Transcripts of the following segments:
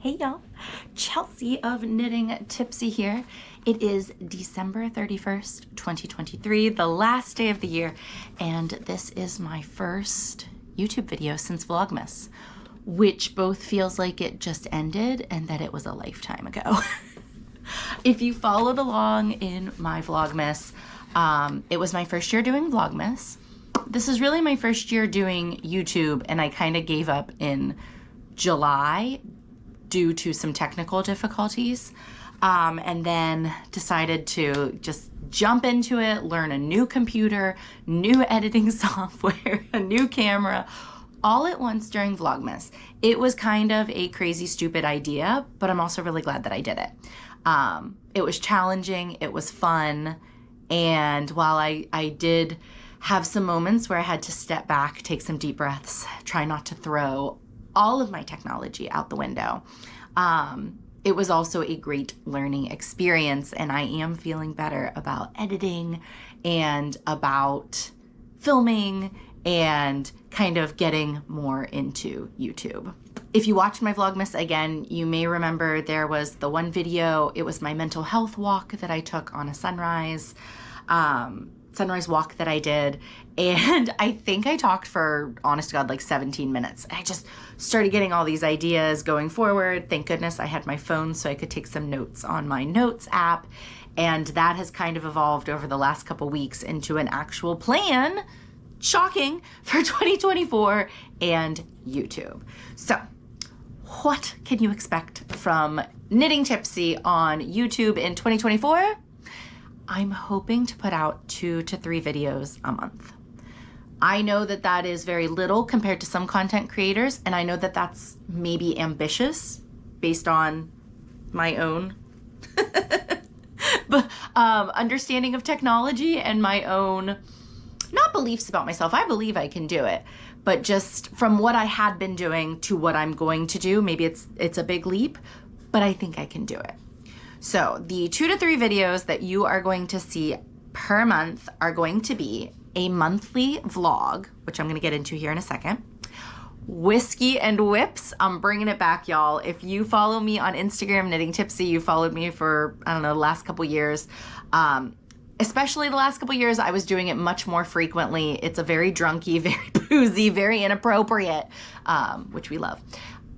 Hey y'all, Chelsea of Knitting Tipsy here. It is December 31st, 2023, the last day of the year, and this is my first YouTube video since Vlogmas, which both feels like it just ended and that it was a lifetime ago. If you followed along in my Vlogmas, it was my first year doing Vlogmas. This is really my first year doing YouTube, and I kind of gave up in July due to some technical difficulties, and then decided to just jump into it, learn a new computer, new editing software, a new camera, all at once during Vlogmas. It was kind of a crazy, stupid idea, but I'm also really glad that I did it. It was challenging, it was fun, and while I did have some moments where I had to step back, take some deep breaths, try not to throw all of my technology out the window. It was also a great learning experience, and I am feeling better about editing and about filming and kind of getting more into YouTube. If you watched my Vlogmas again, you may remember there was the one video, it was my mental health walk that I took on a sunrise walk that I did, and I think I talked for, honest to God, like 17 minutes. I just started getting all these ideas going forward. Thank goodness I had my phone so I could take some notes on my notes app, and that has kind of evolved over the last couple weeks into an actual plan, shocking, for 2024 and YouTube. So what can you expect from Knitting Tipsy on YouTube in 2024? I'm hoping to put out 2 to 3 videos a month. I know that that is very little compared to some content creators, and I know that that's maybe ambitious based on my own understanding of technology and my own, not beliefs about myself. I believe I can do it, but just from what I had been doing to what I'm going to do, maybe it's a big leap, but I think I can do it. So the 2 to 3 videos that you are going to see per month are going to be a monthly vlog, which I'm going to get into here in a second. Whiskey and whips, I'm bringing it back, y'all. If you follow me on Instagram, Knitting Tipsy, you followed me for, I don't know, the last couple years. Especially the last couple years, I was doing it much more frequently. It's a very drunky, very boozy, very inappropriate, which we love,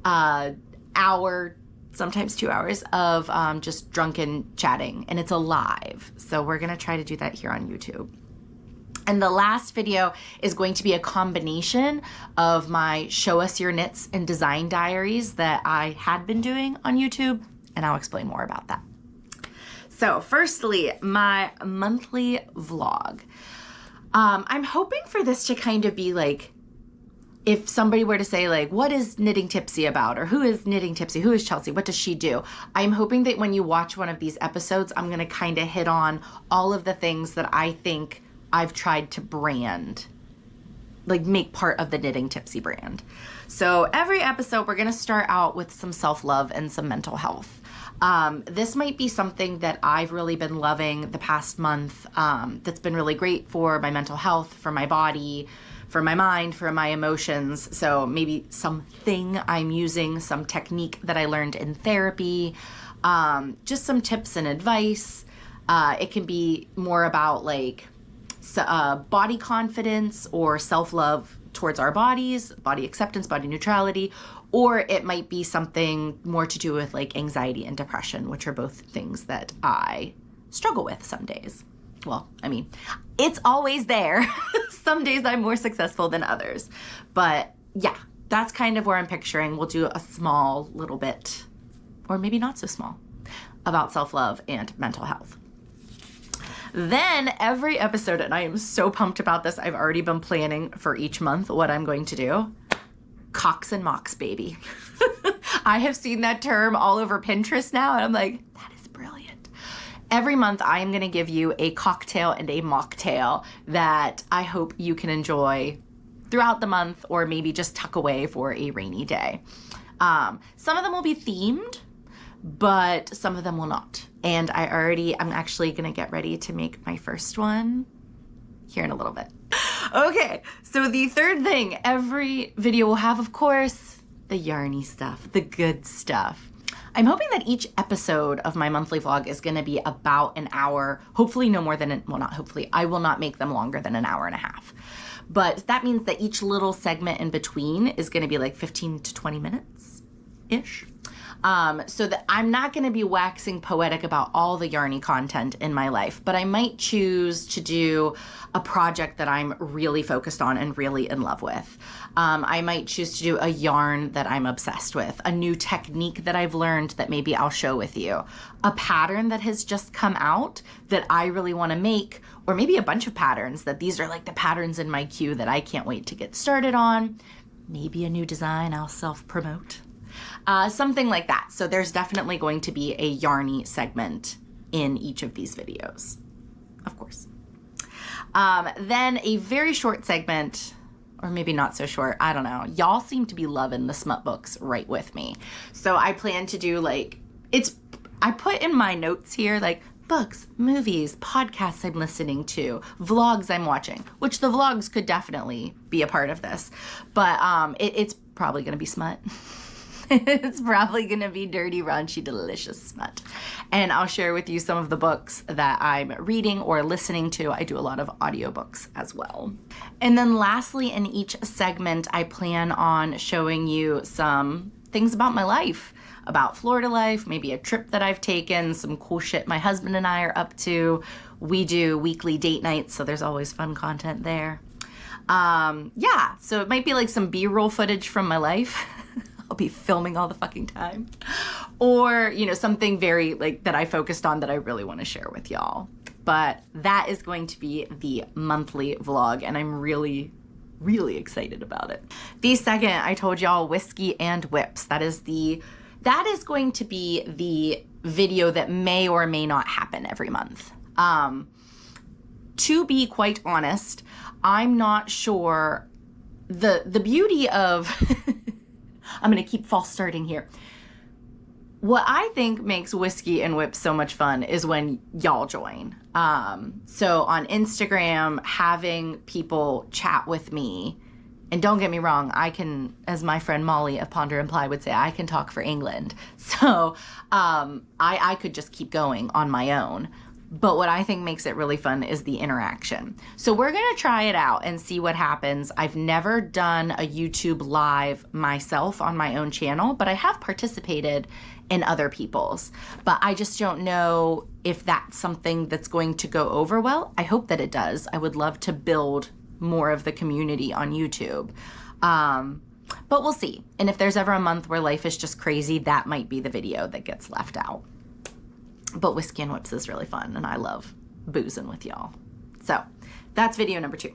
hour, sometimes 2 hours of just drunken chatting, and it's a live. So we're gonna try to do that here on YouTube. And the last video is going to be a combination of my Show Us Your Knits and Design Diaries that I had been doing on YouTube, and I'll explain more about that. So firstly, my monthly vlog. I'm hoping for this to kind of be like, if somebody were to say, like, what is Knitting Tipsy about? Or who is Knitting Tipsy? Who is Chelsea? What does she do? I'm hoping that when you watch one of these episodes, I'm gonna kind of hit on all of the things that I think I've tried to brand, like make part of the Knitting Tipsy brand. So every episode, we're gonna start out with some self-love and some mental health. This might be something that I've really been loving the past month, that's been really great for my mental health, for my body, for my mind, for my emotions. So maybe something I'm using, some technique that I learned in therapy, just some tips and advice. It can be more about like body confidence or self-love towards our bodies, body acceptance, body neutrality, or it might be something more to do with like anxiety and depression, which are both things that I struggle with some days. Well, I mean, it's always there. Some days I'm more successful than others. But yeah, that's kind of where I'm picturing. We'll do a small little bit, or maybe not so small, about self-love and mental health. Then every episode, and I am so pumped about this, I've already been planning for each month what I'm going to do. Cocks and mocks, baby. I have seen that term all over Pinterest now, and I'm like, that is brilliant. Every month, I am gonna give you a cocktail and a mocktail that I hope you can enjoy throughout the month, or maybe just tuck away for a rainy day. Some of them will be themed, but some of them will not. And I'm actually gonna get ready to make my first one here in a little bit. Okay, so the third thing every video will have, of course, the yarny stuff, the good stuff. I'm hoping that each episode of my monthly vlog is going to be about an hour, hopefully no more than, well, not hopefully, I will not make them longer than an hour and a half. But that means that each little segment in between is going to be like 15 to 20 minutes-ish. So that I'm not going to be waxing poetic about all the yarny content in my life, but I might choose to do a project that I'm really focused on and really in love with. I might choose to do a yarn that I'm obsessed with, a new technique that I've learned that maybe I'll show with you, a pattern that has just come out that I really want to make, or maybe a bunch of patterns that these are like the patterns in my queue that I can't wait to get started on, maybe a new design I'll self-promote. Something like that. So there's definitely going to be a yarny segment in each of these videos, of course. Then a very short segment, or maybe not so short, I don't know. Y'all seem to be loving the smut books right with me. So I plan to do like, I put in my notes here like books, movies, podcasts I'm listening to, vlogs I'm watching, which the vlogs could definitely be a part of this. But it's probably going to be smut. It's probably going to be dirty, raunchy, delicious smut. And I'll share with you some of the books that I'm reading or listening to. I do a lot of audiobooks as well. And then lastly, in each segment, I plan on showing you some things about my life, about Florida life, maybe a trip that I've taken, some cool shit my husband and I are up to. We do weekly date nights, so there's always fun content there. Yeah, so it might be like some B-roll footage from my life. I'll be filming all the fucking time. Or, you know, something very like that I focused on that I really want to share with y'all. But that is going to be the monthly vlog, and I'm really, really excited about it. The second, I told y'all, whiskey and whips. That is going to be the video that may or may not happen every month. To be quite honest, I'm not sure the beauty of I'm going to keep false starting here. What I think makes whiskey and whips so much fun is when y'all join. So on Instagram, having people chat with me, and don't get me wrong, I can, as my friend Molly of Ponder and Ply would say, I can talk for England. So I could just keep going on my own. But what I think makes it really fun is the interaction. So we're gonna try it out and see what happens. I've never done a YouTube live myself on my own channel, but I have participated in other people's. But I just don't know if that's something that's going to go over well. I hope that it does. I would love to build more of the community on YouTube. But we'll see. And if there's ever a month where life is just crazy, that might be the video that gets left out. But whiskey and whips is really fun, and I love boozing with y'all. So that's video number 2.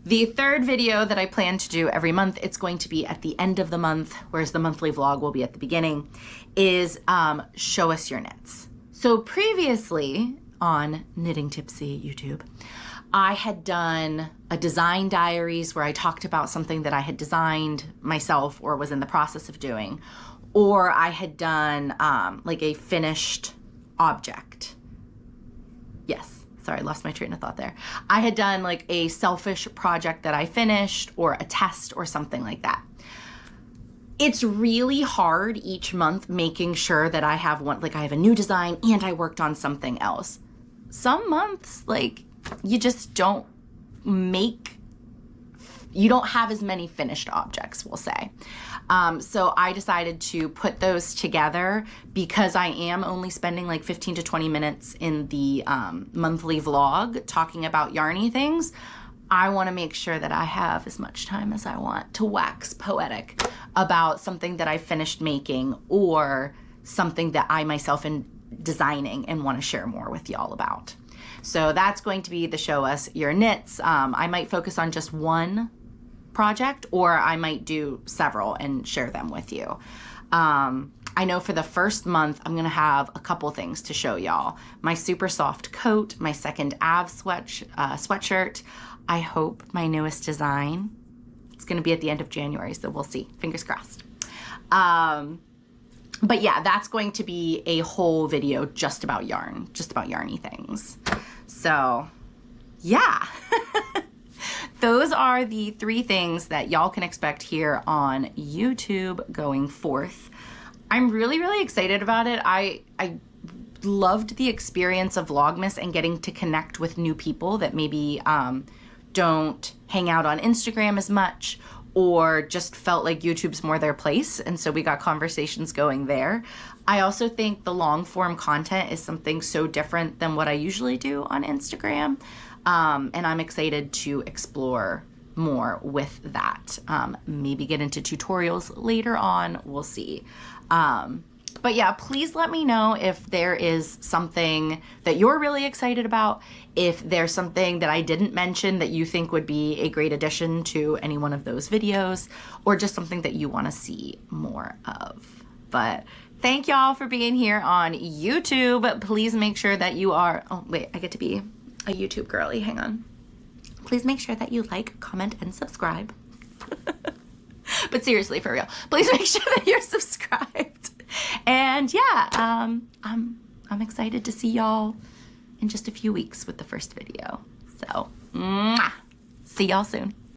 The third video that I plan to do every month, it's going to be at the end of the month, whereas the monthly vlog will be at the beginning, is show us your knits. So previously on Knitting Tipsy YouTube, I had done a design diaries where I talked about something that I had designed myself or was in the process of doing, or I had done like a finished object. Yes, sorry, I lost my train of thought there. I had done like a selfish project that I finished, or a test or something like that. It's really hard each month making sure that I have one, like I have a new design and I worked on something else. Some months, like you just don't have as many finished objects, we'll say. So I decided to put those together because I am only spending like 15 to 20 minutes in the monthly vlog talking about yarny things. I want to make sure that I have as much time as I want to wax poetic about something that I finished making or something that I myself am designing and want to share more with y'all about. So that's going to be the show us your knits. I might focus on just one project, or I might do several and share them with you. I know for the first month, I'm gonna have a couple things to show y'all. My super soft coat, my second Av sweatshirt. I hope my newest design. It's gonna be at the end of January, so we'll see, fingers crossed. But yeah, that's going to be a whole video just about yarn, just about yarny things. So yeah. Those are the 3 things that y'all can expect here on YouTube going forth. I'm really, really excited about it. I loved the experience of Vlogmas and getting to connect with new people that maybe don't hang out on Instagram as much, or just felt like YouTube's more their place. And so we got conversations going there. I also think the long form content is something so different than what I usually do on Instagram. And I'm excited to explore more with that. Maybe get into tutorials later on, we'll see. But yeah, please let me know if there is something that you're really excited about, if there's something that I didn't mention that you think would be a great addition to any one of those videos, or just something that you want to see more of. But thank y'all for being here on YouTube. Please make sure that you are, oh wait, I get to be a YouTube girly, hang on. Please make sure that you like, comment, and subscribe. But seriously, for real, please make sure that you're subscribed. And yeah, I'm excited to see y'all in just a few weeks with the first video. So, mwah! See y'all soon.